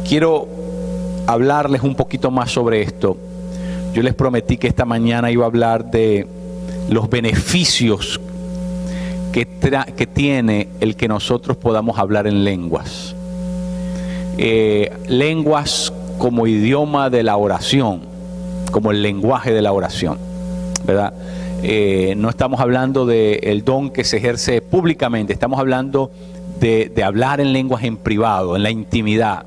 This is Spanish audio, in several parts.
quiero hablarles un poquito más sobre esto. Yo les prometí que esta mañana iba a hablar de los beneficios que tiene el que nosotros podamos hablar en lenguas. Lenguas como idioma de la oración, como el lenguaje de la oración, ¿verdad? No estamos hablando del don que se ejerce públicamente, estamos hablando de hablar en lenguas en privado, en la intimidad.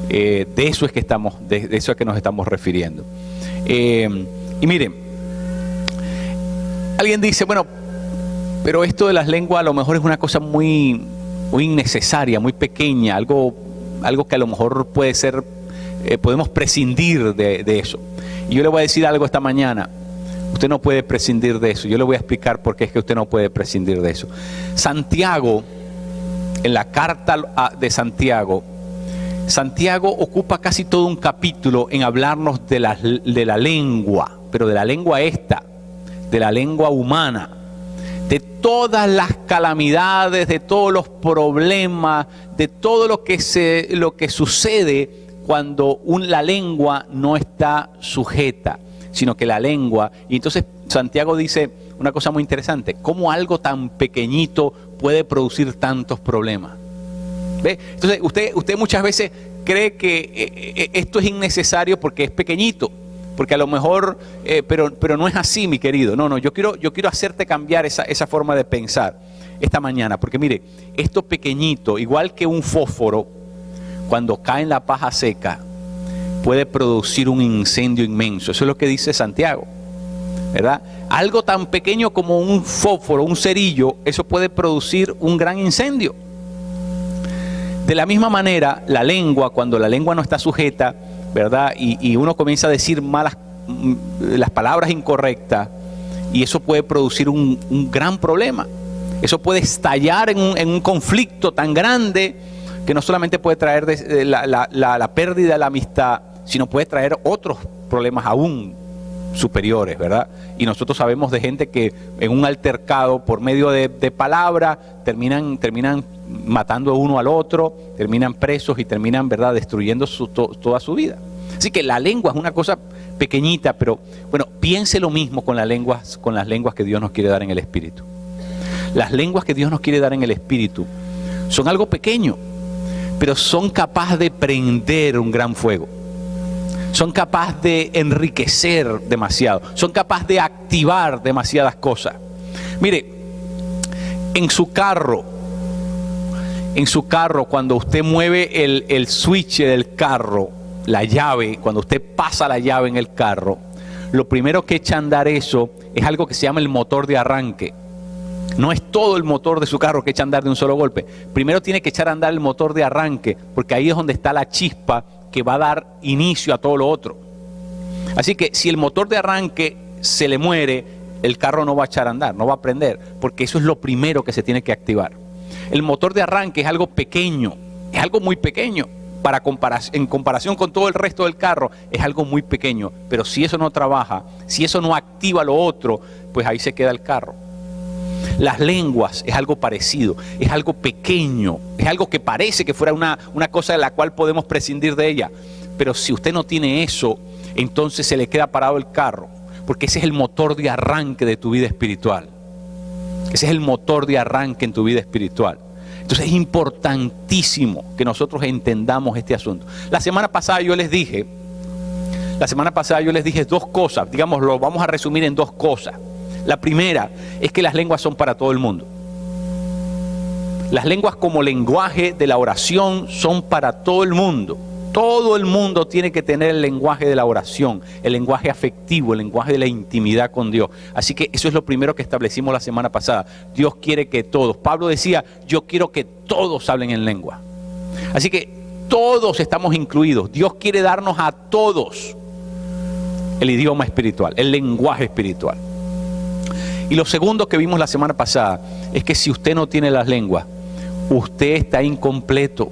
De eso es que nos estamos refiriendo. Y miren, alguien dice, bueno, pero esto de las lenguas a lo mejor es una cosa muy innecesaria, muy pequeña, algo que a lo mejor puede ser, podemos prescindir de eso. Y yo le voy a decir algo esta mañana. Usted no puede prescindir de eso. Yo le voy a explicar por qué es que usted no puede prescindir de eso. Santiago, en la carta de Santiago ocupa casi todo un capítulo en hablarnos de la lengua, pero de la lengua de la lengua humana, de todas las calamidades, de todos los problemas, de todo lo que sucede cuando la lengua no está sujeta, sino que la lengua. Y entonces Santiago dice una cosa muy interesante: cómo algo tan pequeñito puede producir tantos problemas. ¿Ve? Entonces usted muchas veces cree que esto es innecesario porque es pequeñito, porque a lo mejor, pero no es así, mi querido. No, yo quiero hacerte cambiar esa forma de pensar esta mañana, porque mire, esto pequeñito, igual que un fósforo, cuando cae en la paja seca, puede producir un incendio inmenso. Eso es lo que dice Santiago, ¿verdad? Algo tan pequeño como un fósforo, un cerillo, eso puede producir un gran incendio. De la misma manera, la lengua, cuando la lengua no está sujeta, ¿verdad? Y uno comienza a decir las palabras incorrectas, y eso puede producir un gran problema. Eso puede estallar en un conflicto tan grande que no solamente puede traer la pérdida de la amistad, sino puede traer otros problemas aún superiores, ¿verdad? Y nosotros sabemos de gente que en un altercado por medio de palabras terminan matando uno al otro, terminan presos y terminan, ¿verdad?, destruyendo toda su vida. Así que la lengua es una cosa pequeñita, pero bueno, piense lo mismo con las lenguas que Dios nos quiere dar en el Espíritu. Las lenguas que Dios nos quiere dar en el Espíritu son algo pequeño, pero son capaces de prender un gran fuego. Son capaces de enriquecer demasiado. Son capaces de activar demasiadas cosas. Mire, en su carro, cuando usted mueve el switch del carro, la llave, cuando usted pasa la llave en el carro, lo primero que echa a andar eso es algo que se llama el motor de arranque. No es todo el motor de su carro que echa a andar de un solo golpe. Primero tiene que echar a andar el motor de arranque, porque ahí es donde está la chispa que va a dar inicio a todo lo otro. Así que si el motor de arranque se le muere, el carro no va a echar a andar, no va a prender, porque eso es lo primero que se tiene que activar. El motor de arranque es algo pequeño, es algo muy pequeño, en comparación con todo el resto del carro, es algo muy pequeño, pero si eso no trabaja, si eso no activa lo otro, pues ahí se queda el carro. Las lenguas es algo parecido, es algo pequeño, es algo que parece que fuera una cosa de la cual podemos prescindir de ella, pero si usted no tiene eso, entonces se le queda parado el carro, porque ese es el motor de arranque de tu vida espiritual. Ese es el motor de arranque en tu vida espiritual. Entonces es importantísimo que nosotros entendamos este asunto. La semana pasada yo les dije dos cosas, digamos, lo vamos a resumir en dos cosas. La primera es que las lenguas son para todo el mundo. Las lenguas como lenguaje de la oración son para todo el mundo. Todo el mundo tiene que tener el lenguaje de la oración, el lenguaje afectivo, el lenguaje de la intimidad con Dios. Así que eso es lo primero que establecimos la semana pasada. Dios quiere que todos. Pablo decía, yo quiero que todos hablen en lengua. Así que todos estamos incluidos. Dios quiere darnos a todos el idioma espiritual, el lenguaje espiritual. Y lo segundo que vimos la semana pasada es que si usted no tiene las lenguas, usted está incompleto.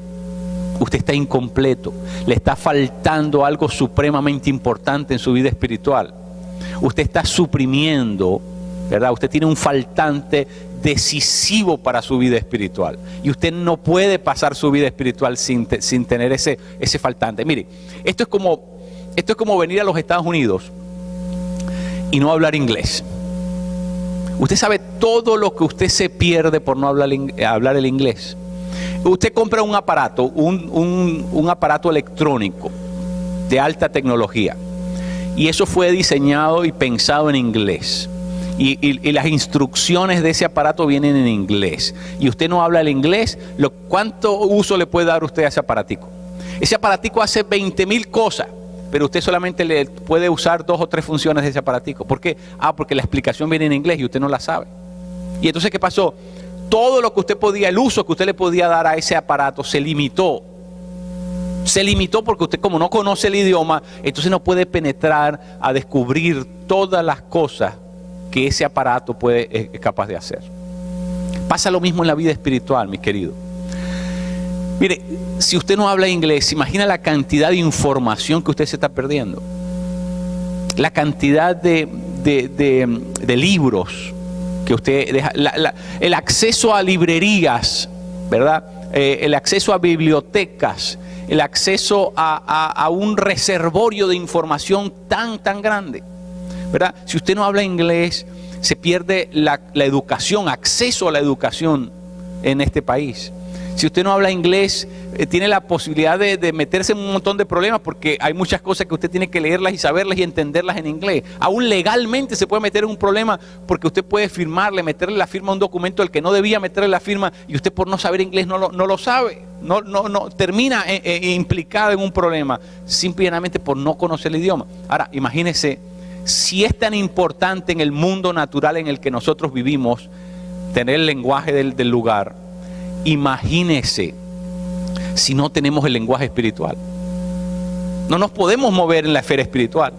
Usted está incompleto. Le está faltando algo supremamente importante en su vida espiritual. Usted está suprimiendo, ¿verdad? Usted tiene un faltante decisivo para su vida espiritual. Y usted no puede pasar su vida espiritual sin tener ese faltante. Mire, esto es como venir a los Estados Unidos y no hablar inglés. Usted sabe todo lo que usted se pierde por no hablar el inglés. Usted compra un aparato, un aparato electrónico de alta tecnología, y eso fue diseñado y pensado en inglés. Y las instrucciones de ese aparato vienen en inglés. Y usted no habla el inglés, ¿cuánto uso le puede dar usted a ese aparatico? Ese aparatico hace 20,000 cosas, pero usted solamente le puede usar 2 o 3 funciones de ese aparatico. ¿Por qué? Porque la explicación viene en inglés y usted no la sabe. Y entonces, ¿qué pasó? Todo lo que usted podía, el uso que usted le podía dar a ese aparato se limitó. Se limitó porque usted, como no conoce el idioma, entonces no puede penetrar a descubrir todas las cosas que ese aparato es capaz de hacer. Pasa lo mismo en la vida espiritual, mis queridos. Mire, si usted no habla inglés, ¿imagina la cantidad de información que usted se está perdiendo? La cantidad de libros que usted deja, el acceso a librerías, ¿verdad? El acceso a bibliotecas, el acceso a un reservorio de información tan grande, ¿verdad? Si usted no habla inglés, se pierde la educación, acceso a la educación en este país. Si usted no habla inglés, tiene la posibilidad de meterse en un montón de problemas, porque hay muchas cosas que usted tiene que leerlas y saberlas y entenderlas en inglés. Aún legalmente se puede meter en un problema, porque usted puede firmarle, meterle la firma a un documento al que no debía meterle la firma, y usted, por no saber inglés, no lo sabe. No termina implicado en un problema, simplemente por no conocer el idioma. Ahora, imagínese, si es tan importante en el mundo natural en el que nosotros vivimos tener el lenguaje del lugar, imagínese si no tenemos el lenguaje espiritual. No nos podemos mover en la esfera espiritual.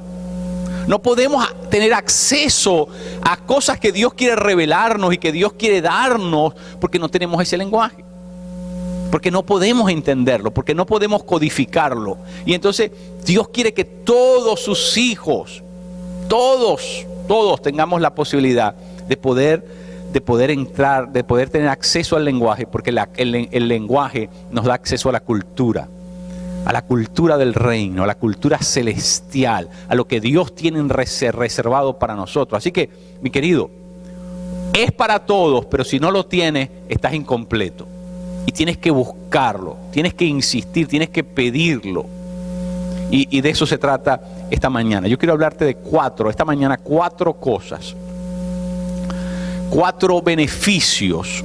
No podemos tener acceso a cosas que Dios quiere revelarnos y que Dios quiere darnos, porque no tenemos ese lenguaje. Porque no podemos entenderlo, porque no podemos codificarlo. Y entonces Dios quiere que todos sus hijos, todos tengamos la posibilidad de poder entrar, de poder tener acceso al lenguaje, porque el lenguaje nos da acceso a la cultura del reino, a la cultura celestial, a lo que Dios tiene reservado para nosotros. Así que, mi querido, es para todos, pero si no lo tienes, estás incompleto. Y tienes que buscarlo, tienes que insistir, tienes que pedirlo. Y de eso se trata esta mañana. Yo quiero hablarte de esta mañana, 4 cosas. 4 beneficios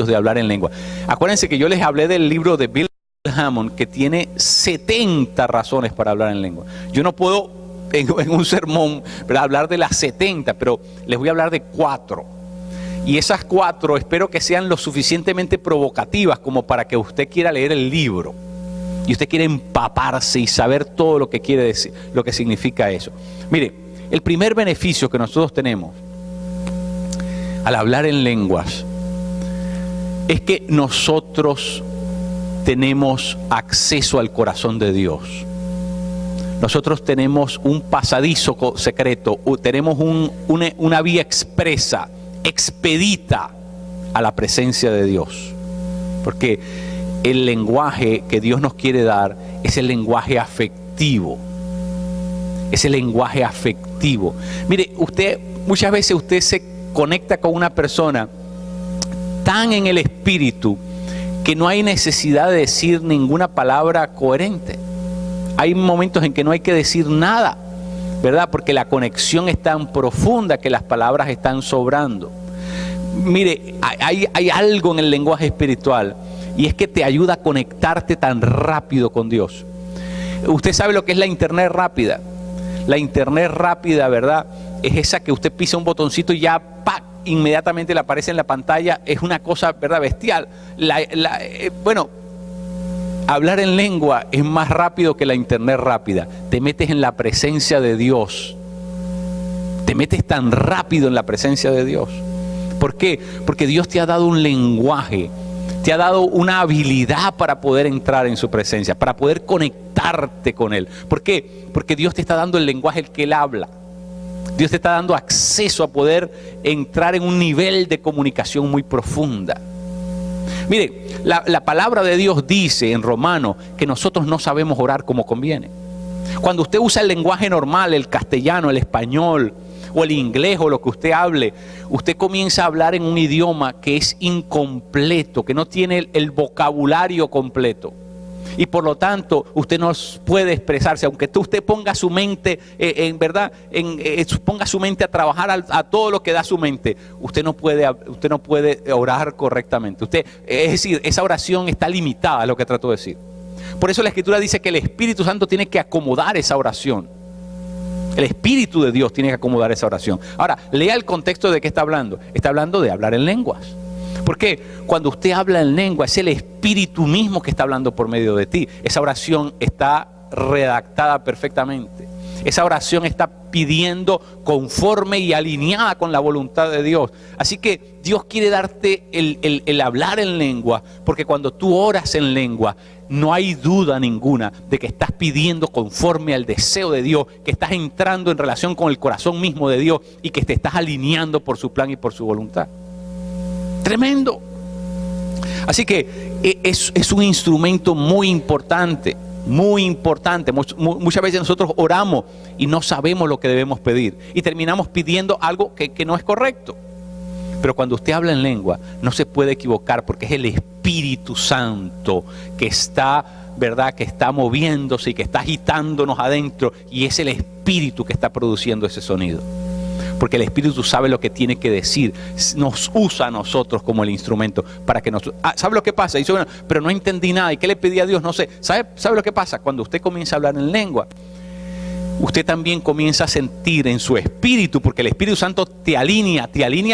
de hablar en lengua. Acuérdense que yo les hablé del libro de Bill Hammond, que tiene 70 razones para hablar en lengua. Yo no puedo en un sermón, ¿verdad?, hablar de las 70, pero les voy a hablar de 4. Y esas 4 espero que sean lo suficientemente provocativas como para que usted quiera leer el libro y usted quiera empaparse y saber todo lo que quiere decir, lo que significa eso. Mire, el primer beneficio que nosotros tenemos al hablar en lenguas es que nosotros tenemos acceso al corazón de Dios. Nosotros tenemos un pasadizo secreto, tenemos una vía expresa, expedita a la presencia de Dios. Porque el lenguaje que Dios nos quiere dar es el lenguaje afectivo. Es el lenguaje afectivo. Mire, muchas veces usted se conecta con una persona tan en el espíritu que no hay necesidad de decir ninguna palabra coherente. Hay momentos en que no hay que decir nada, ¿verdad? Porque la conexión es tan profunda que las palabras están sobrando. Mire, hay algo en el lenguaje espiritual, y es que te ayuda a conectarte tan rápido con Dios. Usted sabe lo que es la internet rápida. La internet rápida, ¿verdad?, es esa que usted pisa un botoncito y ya ¡pac!, inmediatamente le aparece en la pantalla. Es una cosa, ¿verdad?, bestial. Bueno, hablar en lengua es más rápido que la internet rápida. Te metes en la presencia de Dios. Te metes tan rápido en la presencia de Dios. ¿Por qué? Porque Dios te ha dado un lenguaje, te ha dado una habilidad para poder entrar en su presencia, para poder conectarte con Él. ¿Por qué? Porque Dios te está dando el lenguaje que Él habla. Dios te está dando acceso a poder entrar en un nivel de comunicación muy profunda. Mire, la palabra de Dios dice en Romanos que nosotros no sabemos orar como conviene. Cuando usted usa el lenguaje normal, el castellano, el español o el inglés o lo que usted hable, usted comienza a hablar en un idioma que es incompleto, que no tiene el vocabulario completo. Y por lo tanto, usted no puede expresarse, aunque usted ponga su mente, ponga su mente a trabajar a todo lo que da su mente. Usted no puede orar correctamente. Es decir, esa oración está limitada, es lo que trato de decir. Por eso la Escritura dice que el Espíritu Santo tiene que acomodar esa oración. El Espíritu de Dios tiene que acomodar esa oración. Ahora, lea el contexto de qué está hablando. Está hablando de hablar en lenguas. Porque cuando usted habla en lengua, es el Espíritu mismo que está hablando por medio de ti. Esa oración está redactada perfectamente. Esa oración está pidiendo conforme y alineada con la voluntad de Dios. Así que Dios quiere darte el hablar en lengua, porque cuando tú oras en lengua, no hay duda ninguna de que estás pidiendo conforme al deseo de Dios, que estás entrando en relación con el corazón mismo de Dios y que te estás alineando por su plan y por su voluntad. Tremendo. Así que es un instrumento muy importante, muy importante. Muchas veces nosotros oramos y no sabemos lo que debemos pedir y terminamos pidiendo algo que no es correcto. Pero cuando usted habla en lengua, no se puede equivocar, porque es el Espíritu Santo que está, ¿verdad?, que está moviéndose y que está agitándonos adentro, y es el Espíritu que está produciendo ese sonido. Porque el Espíritu sabe lo que tiene que decir, nos usa a nosotros como el instrumento para que nosotros... ¿Sabe lo que pasa? Dice, bueno, pero no entendí nada. ¿Y qué le pedí a Dios? No sé. ¿Sabe lo que pasa? Cuando usted comienza a hablar en lengua, usted también comienza a sentir en su espíritu, porque el Espíritu Santo te alinea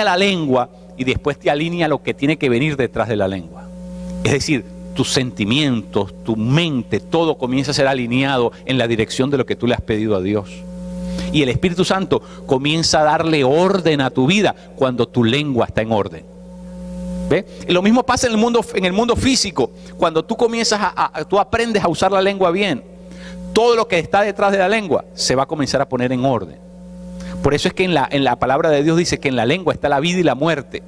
la lengua y después te alinea lo que tiene que venir detrás de la lengua. Es decir, tus sentimientos, tu mente, todo comienza a ser alineado en la dirección de lo que tú le has pedido a Dios. Y el Espíritu Santo comienza a darle orden a tu vida cuando tu lengua está en orden. ¿Ve? Y lo mismo pasa en el mundo físico. Cuando tú comienzas tú aprendes a usar la lengua bien, todo lo que está detrás de la lengua se va a comenzar a poner en orden. Por eso es que en la palabra de Dios dice que en la lengua está la vida y la muerte,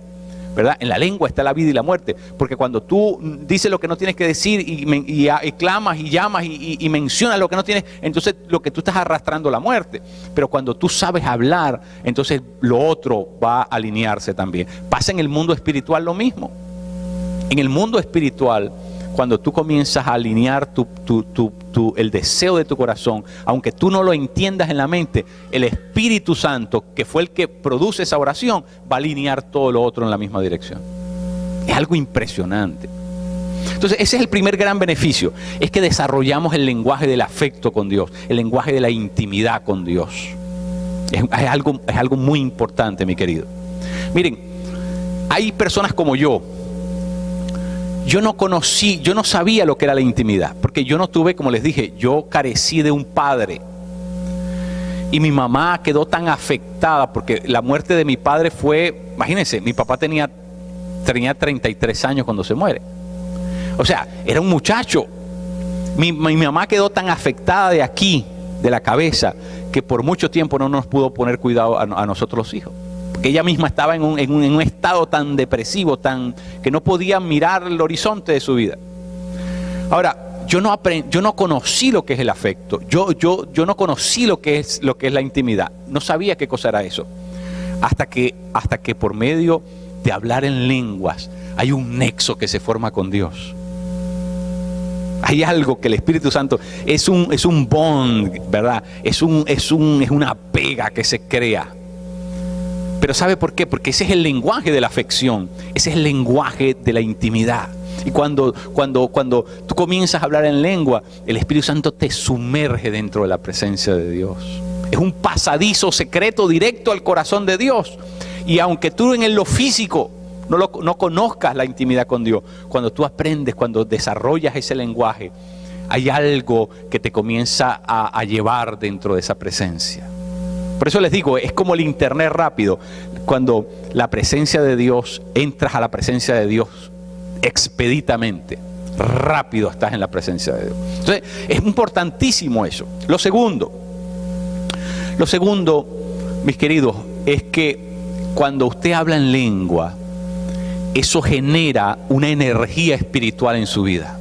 ¿verdad? En la lengua está la vida y la muerte. Porque cuando tú dices lo que no tienes que decir y clamas y llamas y mencionas lo que no tienes, entonces lo que tú estás arrastrando la muerte. Pero cuando tú sabes hablar, entonces lo otro va a alinearse también. Pasa en el mundo espiritual lo mismo. En el mundo espiritual, cuando tú comienzas a alinear el deseo de tu corazón, aunque tú no lo entiendas en la mente, el Espíritu Santo, que fue el que produce esa oración, va a alinear todo lo otro en la misma dirección. Es algo impresionante. Entonces, ese es el primer gran beneficio, es que desarrollamos el lenguaje del afecto con Dios, el lenguaje de la intimidad con Dios. Es algo muy importante, mi querido. Miren, hay personas como yo. Yo no sabía lo que era la intimidad, porque yo no tuve, como les dije, yo carecí de un padre. Y mi mamá quedó tan afectada, porque la muerte de mi padre fue, imagínense, mi papá tenía 33 años cuando se muere. O sea, era un muchacho. Mi mamá quedó tan afectada de aquí, de la cabeza, que por mucho tiempo no nos pudo poner cuidado a nosotros los hijos. Que ella misma estaba en un estado tan depresivo, que no podía mirar el horizonte de su vida. Ahora, yo no conocí lo que es el afecto. Yo no conocí lo que es la intimidad. No sabía qué cosa era eso. Hasta que por medio de hablar en lenguas hay un nexo que se forma con Dios. Hay algo que el Espíritu Santo es un bond, ¿verdad? Es una pega que se crea. Pero ¿sabe por qué? Porque ese es el lenguaje de la afección, ese es el lenguaje de la intimidad. Y cuando tú comienzas a hablar en lengua, el Espíritu Santo te sumerge dentro de la presencia de Dios. Es un pasadizo secreto directo al corazón de Dios. Y aunque tú en lo físico no conozcas la intimidad con Dios, cuando tú aprendes, cuando desarrollas ese lenguaje, hay algo que te comienza a llevar dentro de esa presencia. Por eso les digo, es como el internet rápido. Cuando la presencia de Dios, entras a la presencia de Dios expeditamente, rápido estás en la presencia de Dios. Entonces, es importantísimo eso. Lo segundo, mis queridos, es que cuando usted habla en lengua, eso genera una energía espiritual en su vida.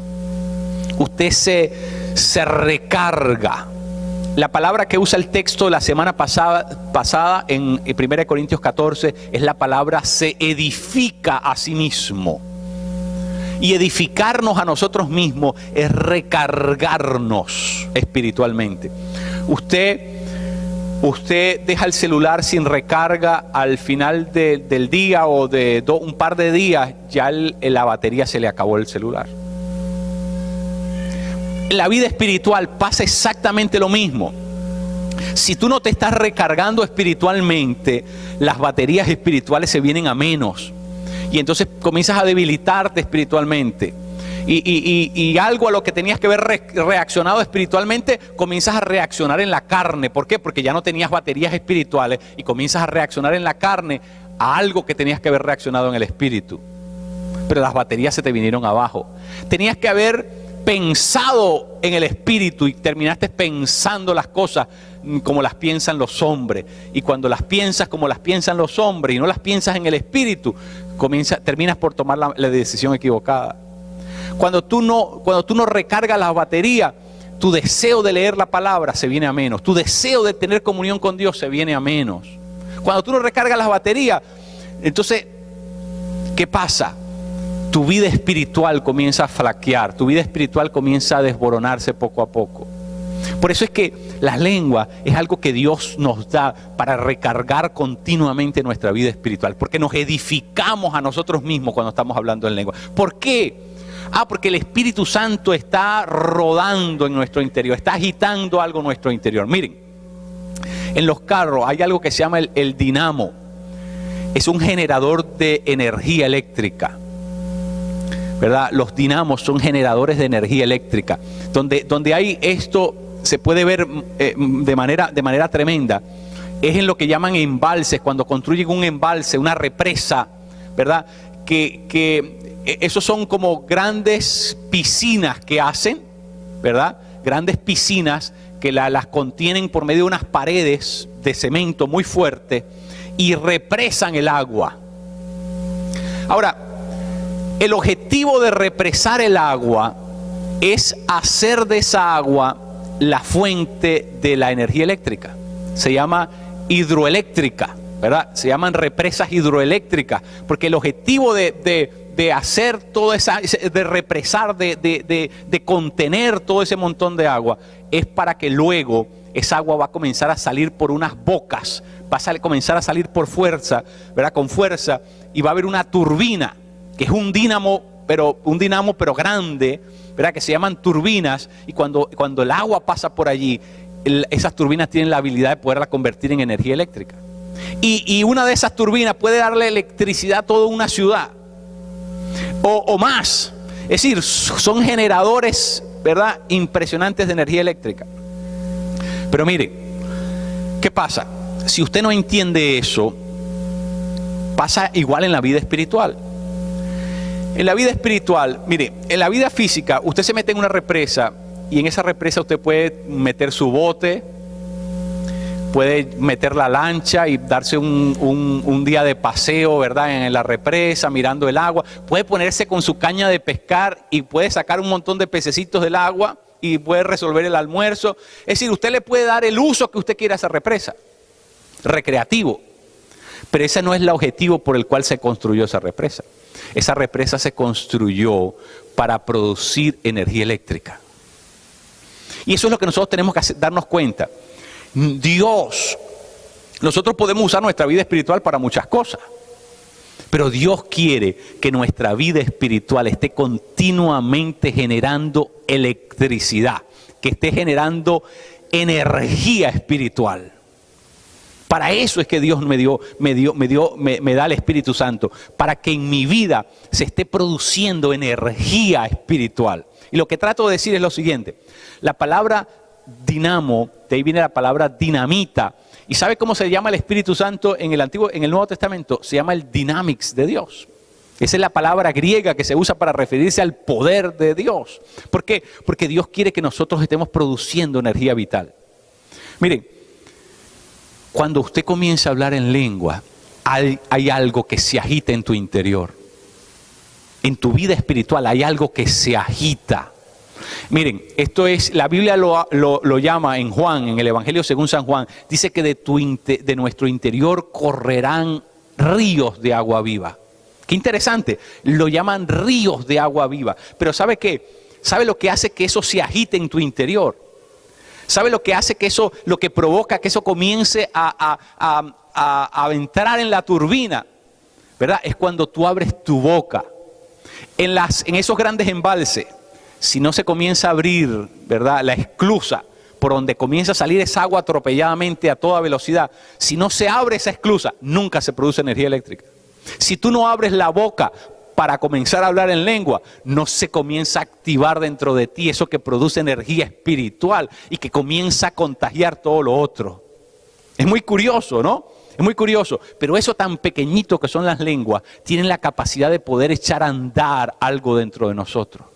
Usted se recarga. La palabra que usa el texto la semana pasada en 1 Corintios 14 es la palabra se edifica a sí mismo. Y edificarnos a nosotros mismos es recargarnos espiritualmente. Usted deja el celular sin recarga al final del día o de un par de días, ya la batería se le acabó el celular. En la vida espiritual pasa exactamente lo mismo. Si tú no te estás recargando espiritualmente, las baterías espirituales se vienen a menos. Y entonces comienzas a debilitarte espiritualmente. Y algo a lo que tenías que haber reaccionado espiritualmente, comienzas a reaccionar en la carne. ¿Por qué? Porque ya no tenías baterías espirituales y comienzas a reaccionar en la carne a algo que tenías que haber reaccionado en el espíritu. Pero las baterías se te vinieron abajo. Tenías que haber pensado en el espíritu y terminaste pensando las cosas como las piensan los hombres. Y cuando las piensas como las piensan los hombres y no las piensas en el espíritu, terminas por tomar la decisión equivocada. Cuando tú no recargas la batería, tu deseo de leer la palabra se viene a menos. Tu deseo de tener comunión con Dios se viene a menos. Cuando tú no recargas las baterías, entonces, ¿qué pasa? Tu vida espiritual comienza a flaquear, tu vida espiritual comienza a desboronarse poco a poco. Por eso es que la lengua es algo que Dios nos da para recargar continuamente nuestra vida espiritual, porque nos edificamos a nosotros mismos cuando estamos hablando en lengua. ¿Por qué? Porque el Espíritu Santo está rodando en nuestro interior, está agitando algo en nuestro interior. Miren, en los carros hay algo que se llama el dinamo. Es un generador de energía eléctrica, ¿verdad? Los dinamos son generadores de energía eléctrica. Donde hay esto, se puede ver de manera tremenda, es en lo que llaman embalses, cuando construyen un embalse, una represa, ¿verdad? Que esos son como grandes piscinas que hacen, ¿verdad? Grandes piscinas que las contienen por medio de unas paredes de cemento muy fuerte y represan el agua. Ahora, el objetivo de represar el agua es hacer de esa agua la fuente de la energía eléctrica. Se llama hidroeléctrica, ¿verdad? Se llaman represas hidroeléctricas, porque el objetivo de hacer todo de represar, de contener todo ese montón de agua, es para que luego esa agua va a comenzar a salir por unas bocas, va a comenzar a salir por fuerza, ¿verdad? Con fuerza, y va a haber una turbina, que es un dinamo pero grande, ¿verdad? Que se llaman turbinas, y cuando el agua pasa por allí, esas turbinas tienen la habilidad de poderla convertir en energía eléctrica. Y una de esas turbinas puede darle electricidad a toda una ciudad, o más. Es decir, son generadores, ¿verdad?, impresionantes de energía eléctrica. Pero mire, ¿qué pasa? Si usted no entiende eso, pasa igual en la vida espiritual. En la vida espiritual, mire, en la vida física, usted se mete en una represa y en esa represa usted puede meter su bote, puede meter la lancha y darse un día de paseo, ¿verdad?, en la represa, mirando el agua. Puede ponerse con su caña de pescar y puede sacar un montón de pececitos del agua y puede resolver el almuerzo. Es decir, usted le puede dar el uso que usted quiera a esa represa, recreativo. Pero ese no es el objetivo por el cual se construyó esa represa. Esa represa se construyó para producir energía eléctrica. Y eso es lo que nosotros tenemos que darnos cuenta. Nosotros podemos usar nuestra vida espiritual para muchas cosas, pero Dios quiere que nuestra vida espiritual esté continuamente generando electricidad, que esté generando energía espiritual. Para eso es que Dios me da el Espíritu Santo, para que en mi vida se esté produciendo energía espiritual. Y lo que trato de decir es lo siguiente: la palabra dinamo, de ahí viene la palabra dinamita. ¿Y sabe cómo se llama el Espíritu Santo en el Nuevo Testamento? Se llama el dynamics de Dios. Esa es la palabra griega que se usa para referirse al poder de Dios. ¿Por qué? Porque Dios quiere que nosotros estemos produciendo energía vital. Miren, Cuando usted comienza a hablar en lengua, hay algo que se agita en tu interior. En tu vida espiritual hay algo que se agita. Miren, esto es, la Biblia lo llama en Juan, en el Evangelio según San Juan, dice que de nuestro interior correrán ríos de agua viva. Qué interesante, lo llaman ríos de agua viva. Pero ¿sabe qué? ¿Sabe lo que hace que eso se agite en tu interior? ¿Sabe lo que hace que eso, lo que provoca que eso comience a entrar en la turbina? ¿Verdad? Es cuando tú abres tu boca. En esos grandes embalses, si no se comienza a abrir, ¿verdad?, la esclusa por donde comienza a salir esa agua atropelladamente a toda velocidad, si no se abre esa esclusa, nunca se produce energía eléctrica. Si tú no abres la boca para comenzar a hablar en lengua, no se comienza a activar dentro de ti eso que produce energía espiritual y que comienza a contagiar todo lo otro. Es muy curioso, ¿no? Es muy curioso, pero eso tan pequeñito que son las lenguas, tienen la capacidad de poder echar a andar algo dentro de nosotros.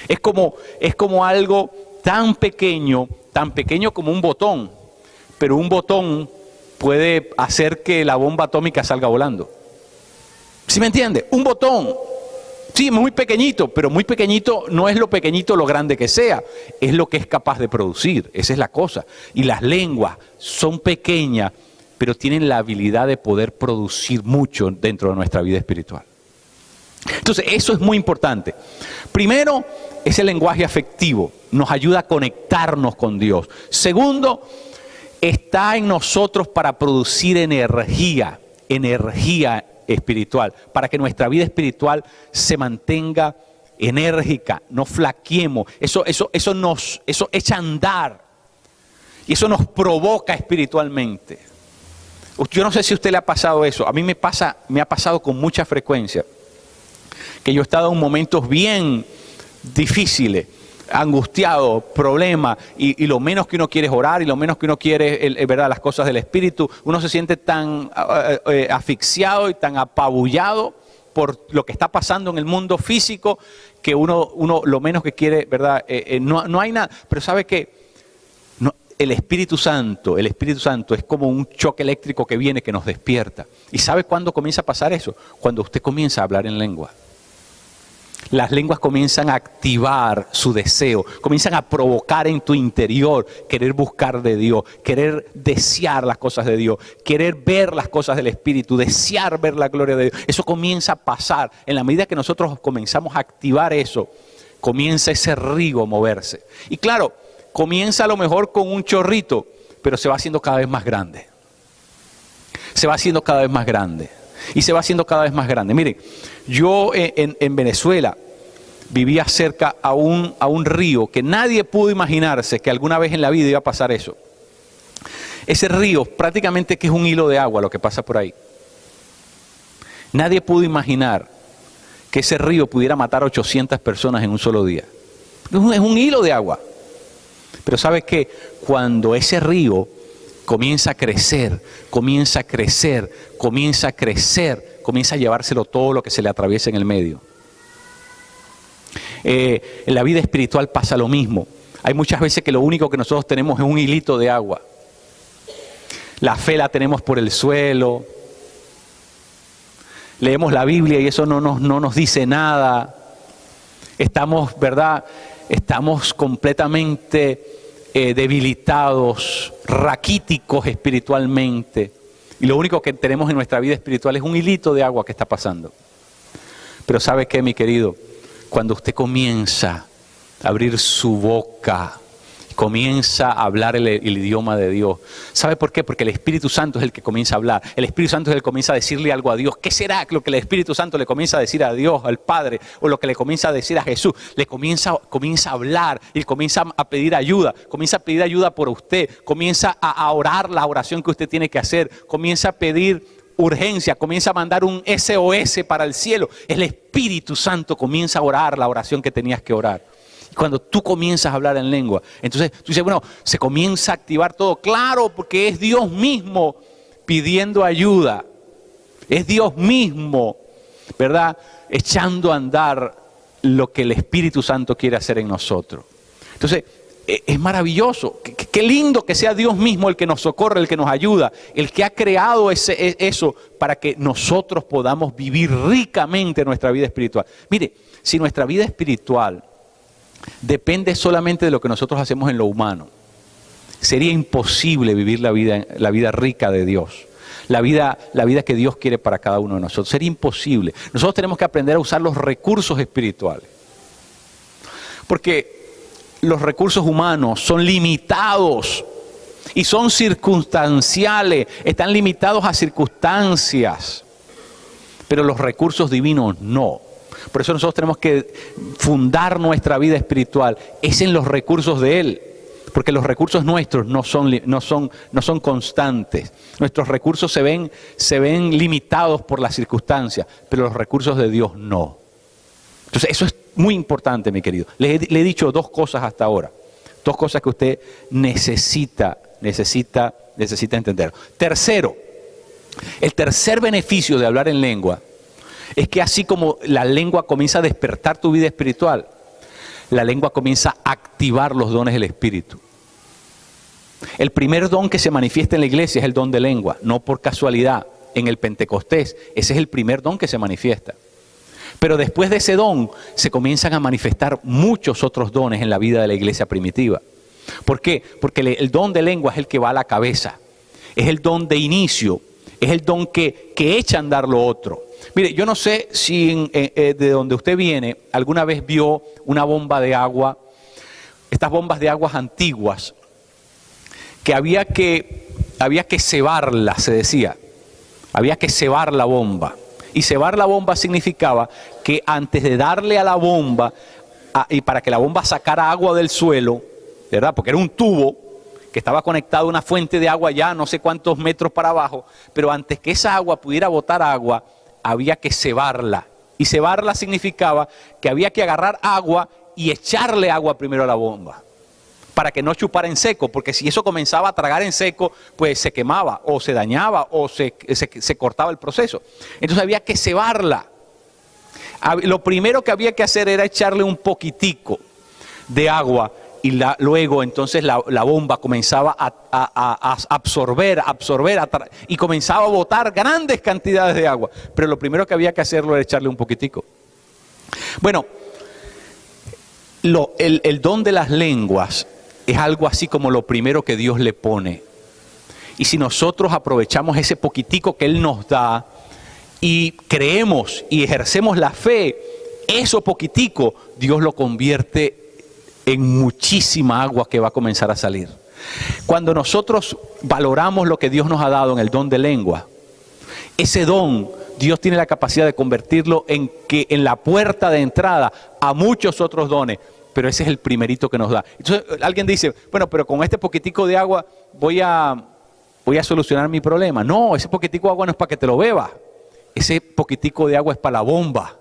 Es como algo tan pequeño como un botón, pero un botón puede hacer que la bomba atómica salga volando. ¿Sí me entiende? Un botón. Sí, muy pequeñito, pero muy pequeñito no es lo pequeñito lo grande que sea, es lo que es capaz de producir, esa es la cosa. Y las lenguas son pequeñas, pero tienen la habilidad de poder producir mucho dentro de nuestra vida espiritual. Entonces, eso es muy importante. Primero, es el lenguaje afectivo, nos ayuda a conectarnos con Dios. Segundo, está en nosotros para producir energía espiritual, para que nuestra vida espiritual se mantenga enérgica, no flaqueemos. Eso echa a andar y eso nos provoca espiritualmente. Yo no sé si a usted le ha pasado eso, a mí me ha pasado con mucha frecuencia, que yo he estado en momentos bien difíciles, angustiado, problema, y lo menos que uno quiere es orar, y lo menos que uno quiere es verdad, las cosas del espíritu. Uno se siente tan asfixiado y tan apabullado por lo que está pasando en el mundo físico, que uno lo menos que quiere, verdad, no hay nada. Pero ¿sabe qué? No, el Espíritu Santo es como un choque eléctrico que viene, que nos despierta. ¿Y sabe cuándo comienza a pasar eso? Cuando usted comienza a hablar en lengua. Las lenguas comienzan a activar su deseo, comienzan a provocar en tu interior querer buscar de Dios, querer desear las cosas de Dios, querer ver las cosas del Espíritu, desear ver la gloria de Dios. Eso comienza a pasar. En la medida que nosotros comenzamos a activar eso, comienza ese río a moverse. Y claro, comienza a lo mejor con un chorrito, pero se va haciendo cada vez más grande. Se va haciendo cada vez más grande. Y se va haciendo cada vez más grande. Miren, yo en Venezuela vivía cerca a un río que nadie pudo imaginarse que alguna vez en la vida iba a pasar eso. Ese río prácticamente que es un hilo de agua lo que pasa por ahí. Nadie pudo imaginar que ese río pudiera matar a 800 personas en un solo día. Es un hilo de agua. Pero ¿sabes qué? Cuando ese río comienza a crecer, comienza a llevárselo todo lo que se le atraviesa en el medio. En la vida espiritual pasa lo mismo. Hay muchas veces que lo único que nosotros tenemos es un hilito de agua. La fe la tenemos por el suelo. Leemos la Biblia y eso no nos dice nada. Estamos, ¿verdad? Estamos completamente debilitados, raquíticos espiritualmente, y lo único que tenemos en nuestra vida espiritual es un hilito de agua que está pasando. Pero ¿sabe qué, mi querido? Cuando usted comienza a abrir su boca, comienza a hablar el idioma de Dios. ¿Sabe por qué? Porque el Espíritu Santo es el que comienza a hablar. El Espíritu Santo es el que comienza a decirle algo a Dios. ¿Qué será lo que el Espíritu Santo le comienza a decir a Dios, al Padre, o lo que le comienza a decir a Jesús? Le comienza a hablar y comienza a pedir ayuda. Comienza a pedir ayuda por usted. Comienza a orar la oración que usted tiene que hacer. Comienza a pedir urgencia. Comienza a mandar un SOS para el cielo. El Espíritu Santo comienza a orar la oración que tenías que orar. Cuando tú comienzas a hablar en lengua, entonces tú dices, bueno, se comienza a activar todo. Claro, porque es Dios mismo pidiendo ayuda. Es Dios mismo, ¿verdad? Echando a andar lo que el Espíritu Santo quiere hacer en nosotros. Entonces, es maravilloso. Qué lindo que sea Dios mismo el que nos socorre, el que nos ayuda, el que ha creado eso para que nosotros podamos vivir ricamente nuestra vida espiritual. Mire, si nuestra vida espiritual depende solamente de lo que nosotros hacemos en lo humano, sería imposible vivir la vida rica de Dios. La vida que Dios quiere para cada uno de nosotros. Sería imposible. Nosotros tenemos que aprender a usar los recursos espirituales. Porque los recursos humanos son limitados y son circunstanciales. Están limitados a circunstancias. Pero los recursos divinos no. Por eso nosotros tenemos que fundar nuestra vida espiritual. Es en los recursos de Él. Porque los recursos nuestros no son constantes. Nuestros recursos se ven limitados por las circunstancias, pero los recursos de Dios no. Entonces eso es muy importante, mi querido. Le he dicho 2 cosas hasta ahora. 2 cosas que usted necesita entender. Tercero, el tercer beneficio de hablar en lengua es que así como la lengua comienza a despertar tu vida espiritual, la lengua comienza a activar los dones del Espíritu. El primer don que se manifiesta en la iglesia es el don de lengua, no por casualidad. En el Pentecostés, ese es el primer don que se manifiesta. Pero después de ese don, se comienzan a manifestar muchos otros dones en la vida de la iglesia primitiva. ¿Por qué? Porque el don de lengua es el que va a la cabeza. Es el don de inicio, es el don que echa a andar lo otro. Mire, yo no sé si de donde usted viene alguna vez vio una bomba de agua, estas bombas de aguas antiguas, que había que cebarla, se decía. Había que cebar la bomba. Y cebar la bomba significaba que antes de darle a la bomba, y para que la bomba sacara agua del suelo, ¿verdad? Porque era un tubo que estaba conectado a una fuente de agua ya no sé cuántos metros para abajo, pero antes que esa agua pudiera botar agua, había que cebarla. Y cebarla significaba que había que agarrar agua y echarle agua primero a la bomba, para que no chupara en seco, porque si eso comenzaba a tragar en seco, pues se quemaba, o se dañaba, o se cortaba el proceso. Entonces había que cebarla. Lo primero que había que hacer era echarle un poquitico de agua, y luego entonces la bomba comenzaba a absorber, y comenzaba a botar grandes cantidades de agua. Pero lo primero que había que hacerlo era echarle un poquitico. Bueno, el don de las lenguas es algo así como lo primero que Dios le pone. Y si nosotros aprovechamos ese poquitico que Él nos da y creemos y ejercemos la fe, eso poquitico Dios lo convierte en muchísima agua que va a comenzar a salir. Cuando nosotros valoramos lo que Dios nos ha dado en el don de lengua, ese don Dios tiene la capacidad de convertirlo en la puerta de entrada a muchos otros dones. Pero ese es el primerito que nos da. Entonces alguien dice, bueno, pero con este poquitico de agua voy a solucionar mi problema. No, ese poquitico de agua no es para que te lo bebas. Ese poquitico de agua es para la bomba.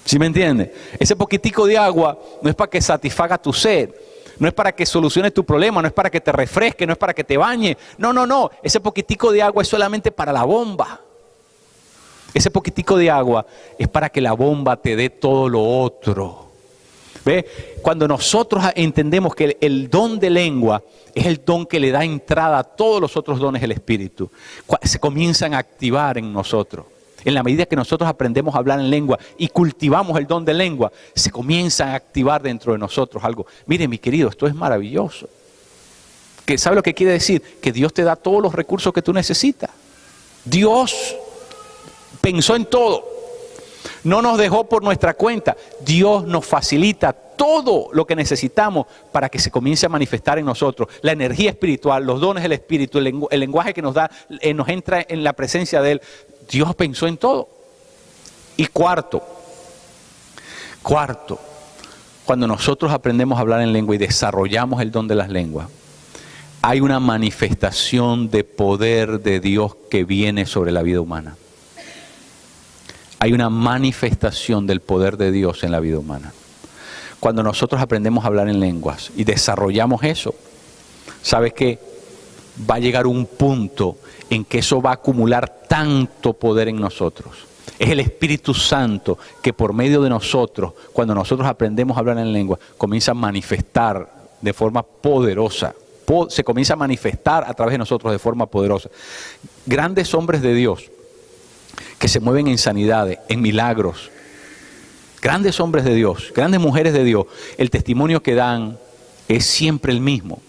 ¿Sí me entiende? Ese poquitico de agua no es para que satisfaga tu sed. No es para que soluciones tu problema, no es para que te refresque, no es para que te bañe. No. Ese poquitico de agua es solamente para la bomba. Ese poquitico de agua es para que la bomba te dé todo lo otro. ¿Ve? Cuando nosotros entendemos que el don de lengua es el don que le da entrada a todos los otros dones del Espíritu, se comienzan a activar en nosotros. En la medida que nosotros aprendemos a hablar en lengua y cultivamos el don de lengua, se comienzan a activar dentro de nosotros algo. Mire, mi querido, esto es maravilloso. ¿Sabe lo que quiere decir? Que Dios te da todos los recursos que tú necesitas. Dios pensó en todo. No nos dejó por nuestra cuenta. Dios nos facilita todo lo que necesitamos para que se comience a manifestar en nosotros. La energía espiritual, los dones del Espíritu, el lenguaje que nos da, nos entra en la presencia de Él. Dios pensó en todo. Y cuarto, cuando nosotros aprendemos a hablar en lengua y desarrollamos el don de las lenguas, hay una manifestación de poder de Dios que viene sobre la vida humana. Hay una manifestación del poder de Dios en la vida humana. Cuando nosotros aprendemos a hablar en lenguas y desarrollamos eso, ¿sabes qué? Va a llegar un punto en que eso va a acumular tanto poder en nosotros Es el Espíritu Santo que por medio de nosotros, cuando nosotros aprendemos a hablar en lengua, comienza a manifestar de forma poderosa. Se comienza a manifestar a través de nosotros de forma poderosa. Grandes hombres de Dios que se mueven en sanidades, en milagros. Grandes hombres de Dios, grandes mujeres de Dios, el testimonio que dan es siempre el mismo.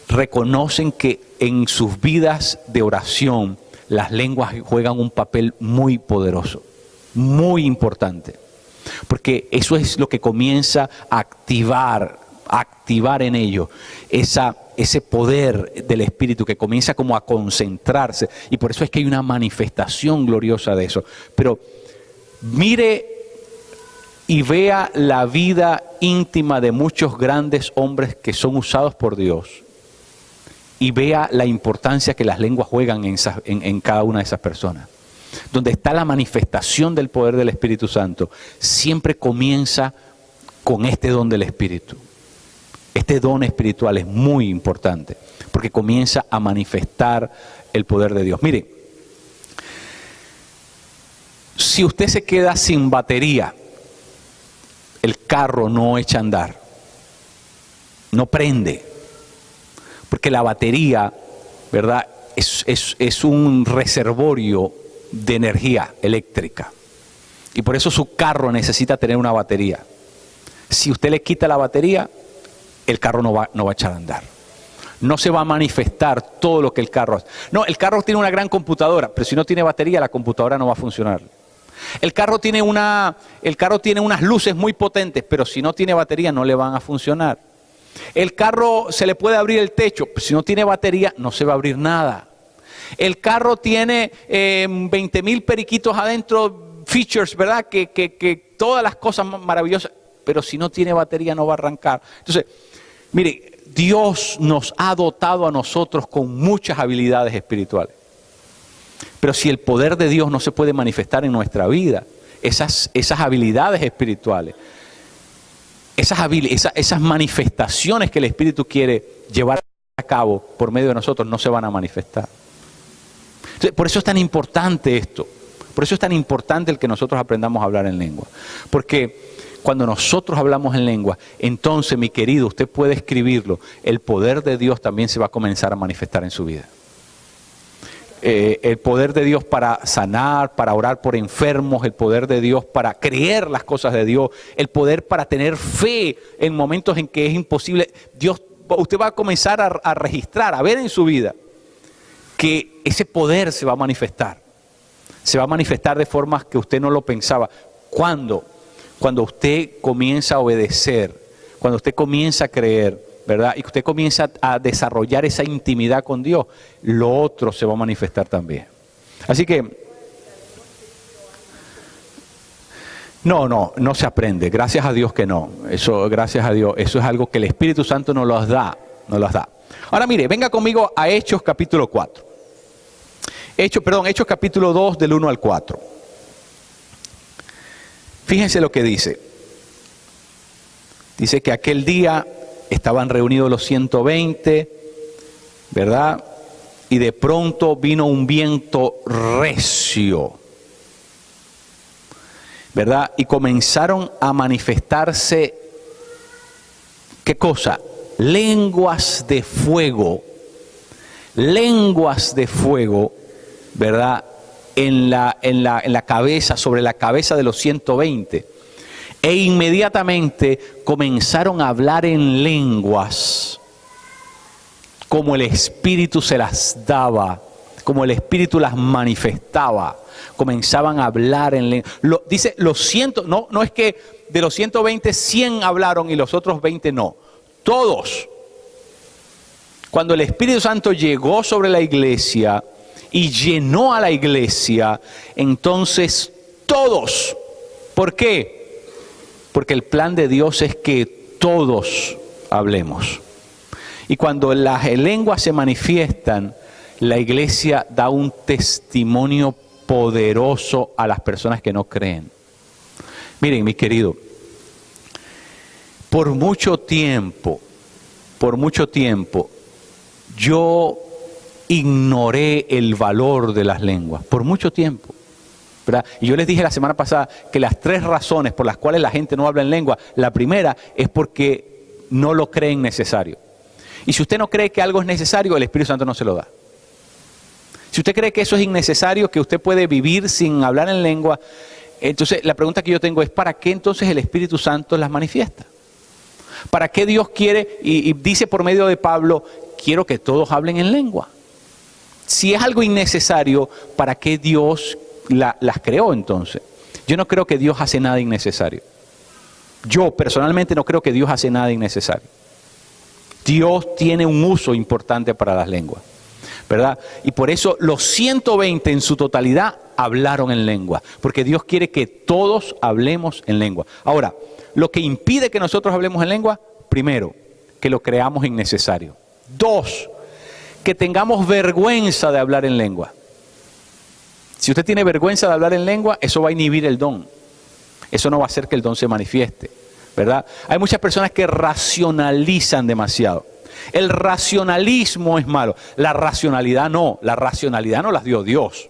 Reconocen que en sus vidas de oración las lenguas juegan un papel muy poderoso, muy importante. Porque eso es lo que comienza a activar en ellos ese poder del Espíritu que comienza como a concentrarse. Y por eso es que hay una manifestación gloriosa de eso. Pero mire y vea la vida íntima de muchos grandes hombres que son usados por Dios. Y vea la importancia que las lenguas juegan en cada una de esas personas. Donde está la manifestación del poder del Espíritu Santo, siempre comienza con este don del Espíritu. Este don espiritual es muy importante, porque comienza a manifestar el poder de Dios. Mire, si usted se queda sin batería, el carro no echa a andar, no prende. Porque la batería, ¿verdad?, es un reservorio de energía eléctrica. Y por eso su carro necesita tener una batería. Si usted le quita la batería, el carro no va a echar a andar. No se va a manifestar todo lo que el carro hace. No, el carro tiene una gran computadora, pero si no tiene batería, la computadora no va a funcionar. El carro tiene unas luces muy potentes, pero si no tiene batería, no le van a funcionar. El carro se le puede abrir el techo, pero si no tiene batería no se va a abrir nada. El carro tiene 20,000 periquitos adentro, features, ¿verdad? Que todas las cosas maravillosas, pero si no tiene batería no va a arrancar. Entonces, mire, Dios nos ha dotado a nosotros con muchas habilidades espirituales. Pero si el poder de Dios no se puede manifestar en nuestra vida, esas habilidades espirituales, esas manifestaciones que el Espíritu quiere llevar a cabo por medio de nosotros no se van a manifestar. Entonces, por eso es tan importante esto. Por eso es tan importante el que nosotros aprendamos a hablar en lengua. Porque cuando nosotros hablamos en lengua, entonces, mi querido, usted puede escribirlo, el poder de Dios también se va a comenzar a manifestar en su vida. El poder de Dios para sanar, para orar por enfermos, el poder de Dios para creer las cosas de Dios, el poder para tener fe en momentos en que es imposible. Usted va a comenzar a registrar, a ver en su vida que ese poder se va a manifestar. Se va a manifestar de formas que usted no lo pensaba. ¿Cuándo? Cuando usted comienza a obedecer, cuando usted comienza a creer, ¿verdad? Y que usted comienza a desarrollar esa intimidad con Dios, lo otro se va a manifestar también. Así que, no se aprende, gracias a Dios que no. Eso, gracias a Dios, eso es algo que el Espíritu Santo nos los da. Ahora mire, venga conmigo a Hechos capítulo 4. Hechos capítulo 2 del 1 al 4. Fíjense lo que dice. Dice que aquel día estaban reunidos los 120, ¿verdad? Y de pronto vino un viento recio, ¿verdad? Y comenzaron a manifestarse, ¿qué cosa? Lenguas de fuego, ¿verdad? En la cabeza, sobre la cabeza de los 120. E inmediatamente comenzaron a hablar en lenguas, como el Espíritu se las daba, como el Espíritu las manifestaba. Comenzaban a hablar en lenguas. Dice los 100, no es que de los 120, 100 hablaron y los otros 20 no. Todos. Cuando el Espíritu Santo llegó sobre la iglesia y llenó a la iglesia, entonces todos. ¿Por qué? Porque el plan de Dios es que todos hablemos. Y cuando las lenguas se manifiestan, la iglesia da un testimonio poderoso a las personas que no creen. Miren, mi querido, por mucho tiempo, yo ignoré el valor de las lenguas, por mucho tiempo. ¿verdad? Y yo les dije la semana pasada que las 3 razones por las cuales la gente no habla en lengua, la primera es porque no lo creen necesario. Y si usted no cree que algo es necesario, el Espíritu Santo no se lo da. Si usted cree que eso es innecesario, que usted puede vivir sin hablar en lengua, entonces la pregunta que yo tengo es, ¿para qué entonces el Espíritu Santo las manifiesta? ¿Para qué Dios quiere, y dice por medio de Pablo, quiero que todos hablen en lengua? Si es algo innecesario, ¿para qué Dios las creó entonces? Yo no creo que Dios hace nada innecesario. Yo personalmente no creo que Dios hace nada innecesario. Dios tiene un uso importante para las lenguas, ¿verdad? Y por eso los 120 en su totalidad hablaron en lengua, porque Dios quiere que todos hablemos en lengua. Ahora, lo que impide que nosotros hablemos en lengua, primero, que lo creamos innecesario. 2, que tengamos vergüenza de hablar en lengua. Si usted tiene vergüenza de hablar en lengua, eso va a inhibir el don. Eso no va a hacer que el don se manifieste, ¿verdad? Hay muchas personas que racionalizan demasiado. El racionalismo es malo. La racionalidad no las dio Dios.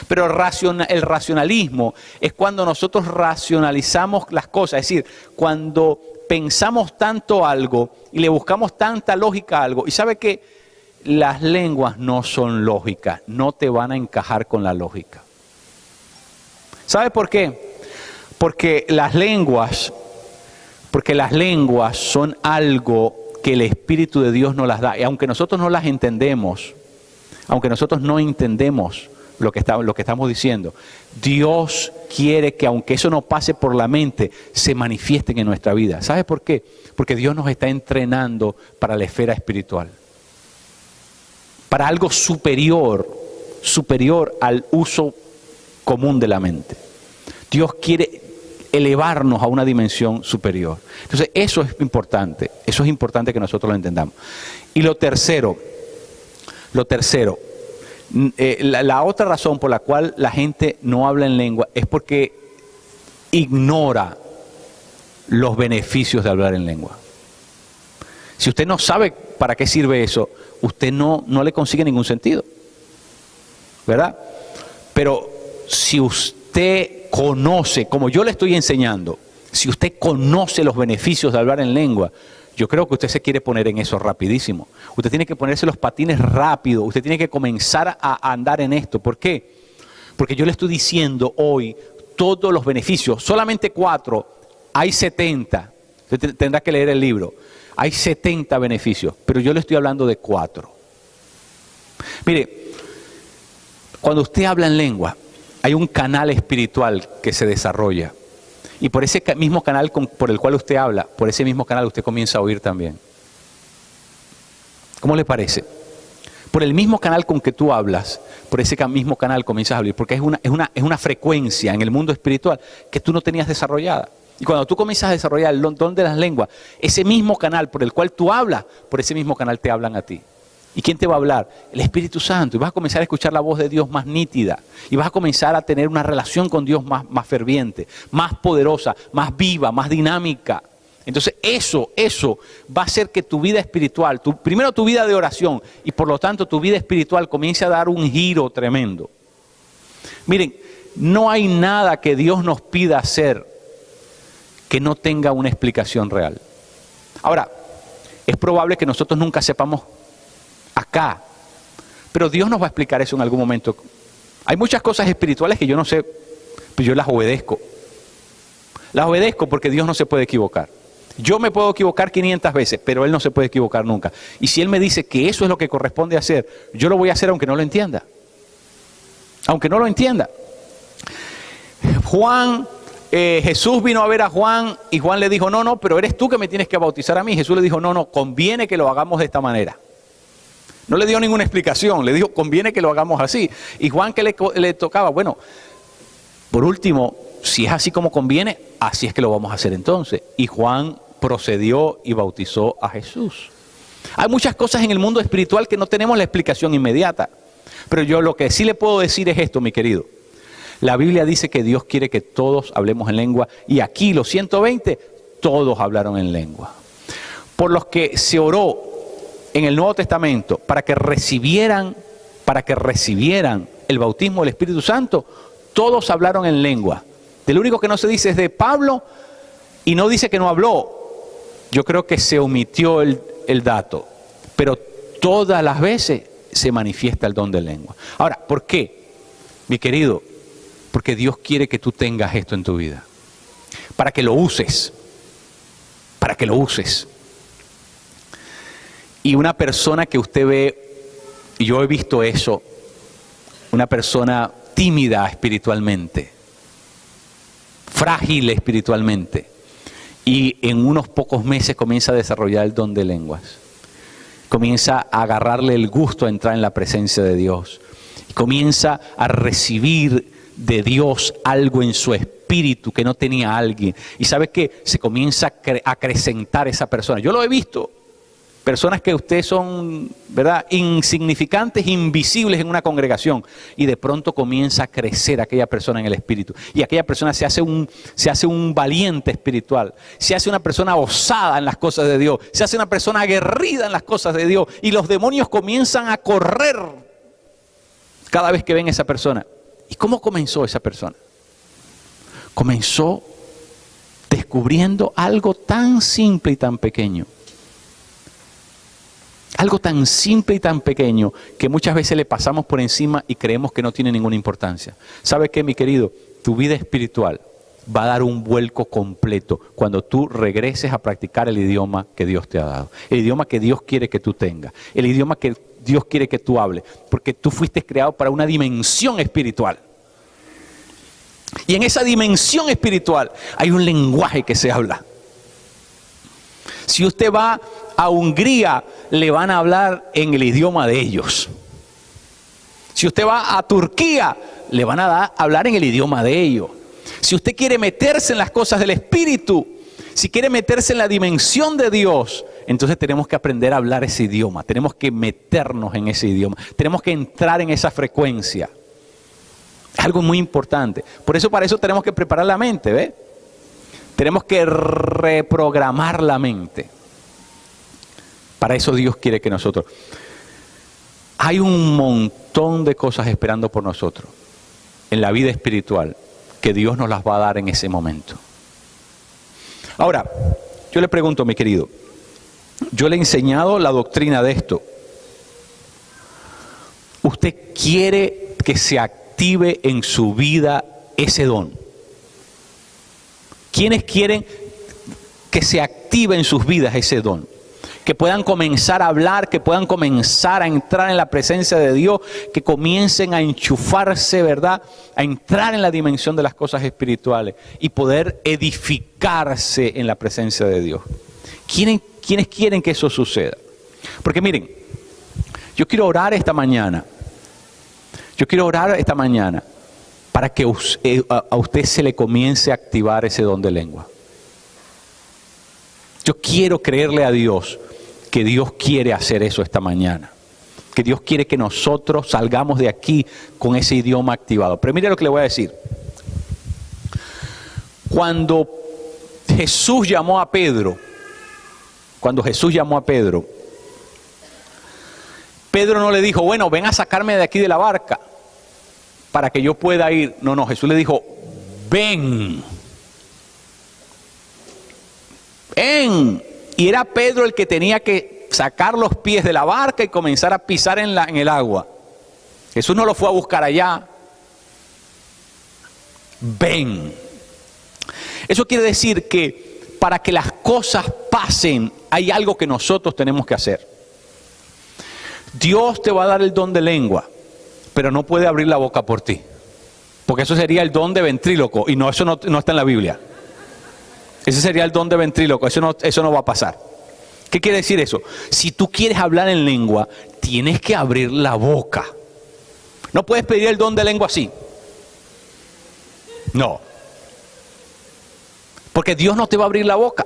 Pero el racionalismo es cuando nosotros racionalizamos las cosas. Es decir, cuando pensamos tanto algo y le buscamos tanta lógica a algo. Y sabe que las lenguas no son lógicas, no te van a encajar con la lógica. ¿Sabe por qué? Porque las lenguas son algo que el Espíritu de Dios nos las da. Y aunque nosotros no las entendemos, aunque nosotros no entendemos lo que estamos diciendo, Dios quiere que aunque eso no pase por la mente, se manifiesten en nuestra vida. ¿Sabe por qué? Porque Dios nos está entrenando para la esfera espiritual. Para algo superior al uso común de la mente. Dios quiere elevarnos a una dimensión superior. Entonces eso es importante que nosotros lo entendamos. Y lo tercero, la otra razón por la cual la gente no habla en lengua es porque ignora los beneficios de hablar en lengua. Si usted no sabe para qué sirve eso, usted no le consigue ningún sentido, ¿verdad? Pero si usted conoce, como yo le estoy enseñando, si usted conoce los beneficios de hablar en lengua, yo creo que usted se quiere poner en eso rapidísimo. Usted tiene que ponerse los patines rápido, usted tiene que comenzar a andar en esto. ¿Por qué? Porque yo le estoy diciendo hoy todos los beneficios, solamente 4, hay 70, usted tendrá que leer el libro. Hay 70 beneficios, pero yo le estoy hablando de 4. Mire, cuando usted habla en lengua, hay un canal espiritual que se desarrolla. Y por ese mismo canal por el cual usted habla, por ese mismo canal usted comienza a oír también. ¿Cómo le parece? Por el mismo canal con que tú hablas, por ese mismo canal comienzas a oír, porque es una frecuencia en el mundo espiritual que tú no tenías desarrollada. Y cuando tú comienzas a desarrollar el don de las lenguas, ese mismo canal por el cual tú hablas, por ese mismo canal te hablan a ti. ¿Y quién te va a hablar? El Espíritu Santo. Y vas a comenzar a escuchar la voz de Dios más nítida. Y vas a comenzar a tener una relación con Dios más ferviente, más poderosa, más viva, más dinámica. Entonces eso va a hacer que tu vida espiritual, primero tu vida de oración y por lo tanto tu vida espiritual comience a dar un giro tremendo. Miren, no hay nada que Dios nos pida hacer que no tenga una explicación real. Ahora, es probable que nosotros nunca sepamos acá, pero Dios nos va a explicar eso en algún momento. Hay muchas cosas espirituales que yo no sé, pero yo las obedezco. Las obedezco porque Dios no se puede equivocar. Yo me puedo equivocar 500 veces, pero Él no se puede equivocar nunca. Y si Él me dice que eso es lo que corresponde hacer, yo lo voy a hacer aunque no lo entienda. Aunque no lo entienda. Jesús vino a ver a Juan y Juan le dijo, no, pero eres tú que me tienes que bautizar a mí. Jesús le dijo, no, conviene que lo hagamos de esta manera. No le dio ninguna explicación, le dijo, conviene que lo hagamos así. Y Juan, ¿qué le tocaba? Bueno, por último, si es así como conviene, así es que lo vamos a hacer entonces. Y Juan procedió y bautizó a Jesús. Hay muchas cosas en el mundo espiritual que no tenemos la explicación inmediata. Pero yo lo que sí le puedo decir es esto, mi querido. La Biblia dice que Dios quiere que todos hablemos en lengua. Y aquí los 120, todos hablaron en lengua. Por los que se oró en el Nuevo Testamento para que recibieran el bautismo del Espíritu Santo, todos hablaron en lengua. Del único que no se dice es de Pablo y no dice que no habló. Yo creo que se omitió el dato, pero todas las veces se manifiesta el don de lengua. Ahora, ¿por qué? Mi querido, porque Dios quiere que tú tengas esto en tu vida, para que lo uses, para que lo uses. Y una persona que usted ve, y yo he visto eso, una persona tímida espiritualmente, frágil espiritualmente, y en unos pocos meses comienza a desarrollar el don de lenguas. Comienza a agarrarle el gusto a entrar en la presencia de Dios. Comienza a recibir de Dios algo en su espíritu que no tenía alguien. Y sabe que se comienza a acrecentar esa persona. Yo lo he visto. Personas que ustedes son, ¿verdad?, insignificantes, invisibles en una congregación, y de pronto comienza a crecer aquella persona en el espíritu, y aquella persona se hace un valiente espiritual, se hace una persona osada en las cosas de Dios, se hace una persona aguerrida en las cosas de Dios, y los demonios comienzan a correr cada vez que ven a esa persona. ¿Y cómo comenzó esa persona? Comenzó descubriendo algo tan simple y tan pequeño. Algo tan simple y tan pequeño que muchas veces le pasamos por encima y creemos que no tiene ninguna importancia. ¿Sabe qué, mi querido? Tu vida espiritual va a dar un vuelco completo cuando tú regreses a practicar el idioma que Dios te ha dado. El idioma que Dios quiere que tú tengas. El idioma que Dios quiere que tú hables. Porque tú fuiste creado para una dimensión espiritual. Y en esa dimensión espiritual hay un lenguaje que se habla. Si usted va a Hungría, le van a hablar en el idioma de ellos. Si usted va a Turquía, le van a hablar en el idioma de ellos. Si usted quiere meterse en las cosas del Espíritu, si quiere meterse en la dimensión de Dios, entonces tenemos que aprender a hablar ese idioma. Tenemos que meternos en ese idioma. Tenemos que entrar en esa frecuencia. Es algo muy importante. Para eso tenemos que preparar la mente, ¿ve? Tenemos que reprogramar la mente. Para eso Dios quiere que nosotros... Hay un montón de cosas esperando por nosotros en la vida espiritual que Dios nos las va a dar en ese momento. Ahora, yo le pregunto, mi querido, yo le he enseñado la doctrina de esto. ¿Usted quiere que se active en su vida ese don? ¿Quiénes quieren que se active en sus vidas ese don? Que puedan comenzar a hablar, que puedan comenzar a entrar en la presencia de Dios, que comiencen a enchufarse, ¿verdad?, a entrar en la dimensión de las cosas espirituales y poder edificarse en la presencia de Dios. ¿Quiénes quieren que eso suceda? Porque miren, yo quiero orar esta mañana. Para que a usted se le comience a activar ese don de lengua. Yo quiero creerle a Dios que Dios quiere hacer eso esta mañana. Que Dios quiere que nosotros salgamos de aquí con ese idioma activado. Pero mire lo que le voy a decir. Cuando Jesús llamó a Pedro, Pedro no le dijo, bueno, ven a sacarme de aquí de la barca para que yo pueda ir. No, Jesús le dijo, ven. Y era Pedro el que tenía que sacar los pies de la barca y comenzar a pisar en el agua. Jesús no lo fue a buscar allá. Ven. Eso quiere decir que para que las cosas pasen, hay algo que nosotros tenemos que hacer. Dios te va a dar el don de lengua, pero no puede abrir la boca por ti. Porque eso sería el don de ventríloco, y eso no está en la Biblia. Ese sería el don de ventríloco, eso no va a pasar. ¿Qué quiere decir eso? Si tú quieres hablar en lengua, tienes que abrir la boca. No puedes pedir el don de lengua así. No. Porque Dios no te va a abrir la boca.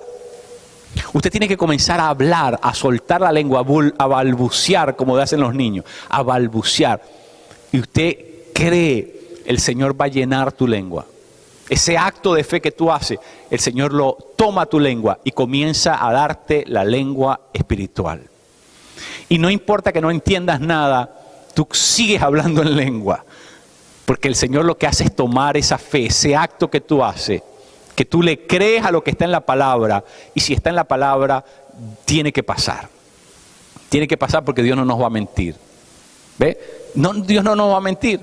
Usted tiene que comenzar a hablar, a soltar la lengua, a balbucear como hacen los niños, a balbucear. Y usted cree, el Señor va a llenar tu lengua. Ese acto de fe que tú haces, el Señor lo toma tu lengua y comienza a darte la lengua espiritual. Y no importa que no entiendas nada, tú sigues hablando en lengua. Porque el Señor lo que hace es tomar esa fe, ese acto que tú haces, que tú le crees a lo que está en la palabra, y si está en la palabra, tiene que pasar. Tiene que pasar porque Dios no nos va a mentir. ¿Ve? No, Dios no nos va a mentir.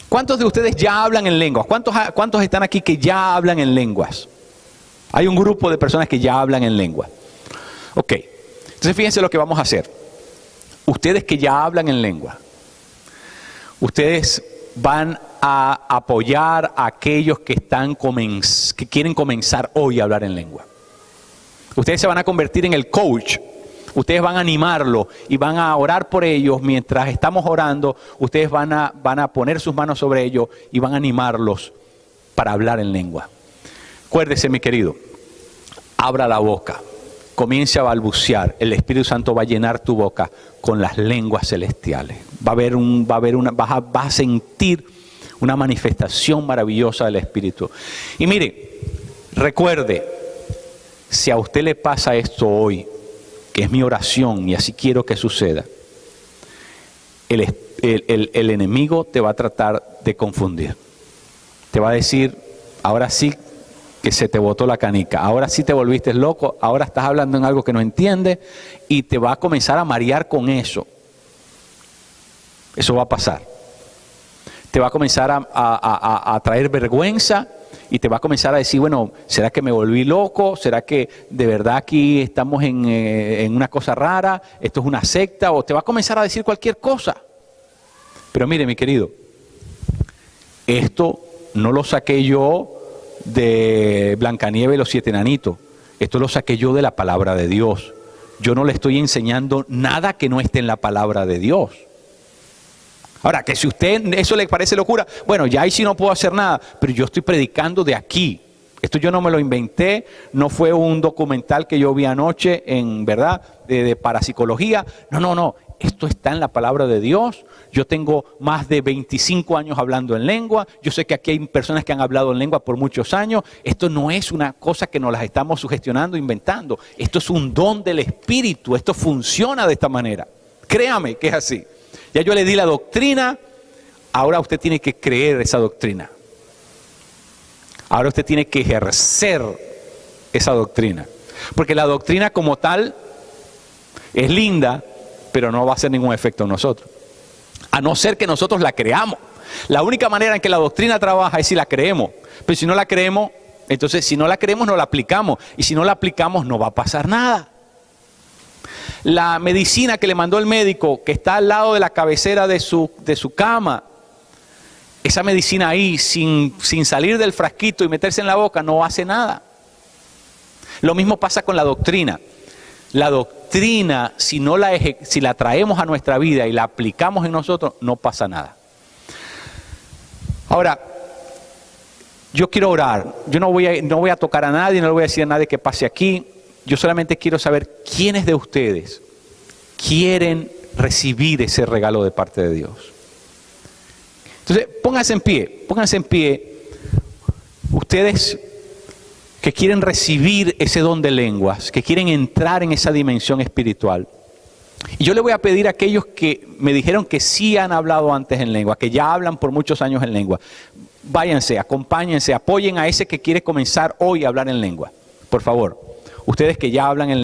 ¿Cuántos de ustedes ya hablan en lenguas? ¿Cuántos están aquí que ya hablan en lenguas? Hay un grupo de personas que ya hablan en lenguas. Ok, entonces fíjense lo que vamos a hacer. Ustedes que ya hablan en lengua, ustedes van a apoyar a aquellos que quieren comenzar hoy a hablar en lengua. Ustedes se van a convertir en el coach. Ustedes van a animarlo y van a orar por ellos. Mientras estamos orando, ustedes van a poner sus manos sobre ellos y van a animarlos para hablar en lengua. Acuérdese, mi querido, abra la boca, comience a balbucear. El Espíritu Santo va a llenar tu boca con las lenguas celestiales. Vas a sentir una manifestación maravillosa del Espíritu. Y mire, recuerde, si a usted le pasa esto hoy, que es mi oración y así quiero que suceda, el enemigo te va a tratar de confundir. Te va a decir, ahora sí que se te botó la canica, ahora sí te volviste loco, ahora estás hablando en algo que no entiendes, y te va a comenzar a marear con eso. Eso va a pasar. Te va a comenzar a traer vergüenza y te va a comenzar a decir, bueno, ¿será que me volví loco? ¿Será que de verdad aquí estamos en una cosa rara? ¿Esto es una secta? O te va a comenzar a decir cualquier cosa. Pero mire, mi querido, esto no lo saqué yo de Blancanieves y los 7 enanitos. Esto lo saqué yo de la palabra de Dios. Yo no le estoy enseñando nada que no esté en la palabra de Dios. Ahora, que si a usted eso le parece locura, bueno, ya ahí sí no puedo hacer nada, pero yo estoy predicando de aquí. Esto yo no me lo inventé, no fue un documental que yo vi anoche en, ¿verdad?, de parapsicología. No, esto está en la palabra de Dios. Yo tengo más de 25 años hablando en lengua. Yo sé que aquí hay personas que han hablado en lengua por muchos años. Esto no es una cosa que nos las estamos sugestionando, inventando. Esto es un don del Espíritu. Esto funciona de esta manera. Créame que es así. Ya yo le di la doctrina, ahora usted tiene que creer esa doctrina. Ahora usted tiene que ejercer esa doctrina. Porque la doctrina como tal es linda, pero no va a hacer ningún efecto en nosotros. A no ser que nosotros la creamos. La única manera en que la doctrina trabaja es si la creemos. Pero si no la creemos, entonces si no la creemos no la aplicamos. Y si no la aplicamos no va a pasar nada. La medicina que le mandó el médico, que está al lado de la cabecera de su cama, esa medicina ahí, sin salir del frasquito y meterse en la boca, no hace nada. Lo mismo pasa con la doctrina. La doctrina, si la traemos a nuestra vida y la aplicamos en nosotros, no pasa nada. Ahora, yo quiero orar. Yo no voy a tocar a nadie, no le voy a decir a nadie que pase aquí. Yo solamente quiero saber quiénes de ustedes quieren recibir ese regalo de parte de Dios. Entonces, pónganse en pie, ustedes que quieren recibir ese don de lenguas, que quieren entrar en esa dimensión espiritual. Y yo le voy a pedir a aquellos que me dijeron que sí han hablado antes en lengua, que ya hablan por muchos años en lengua, váyanse, acompáñense, apoyen a ese que quiere comenzar hoy a hablar en lengua, por favor. Ustedes que ya hablan en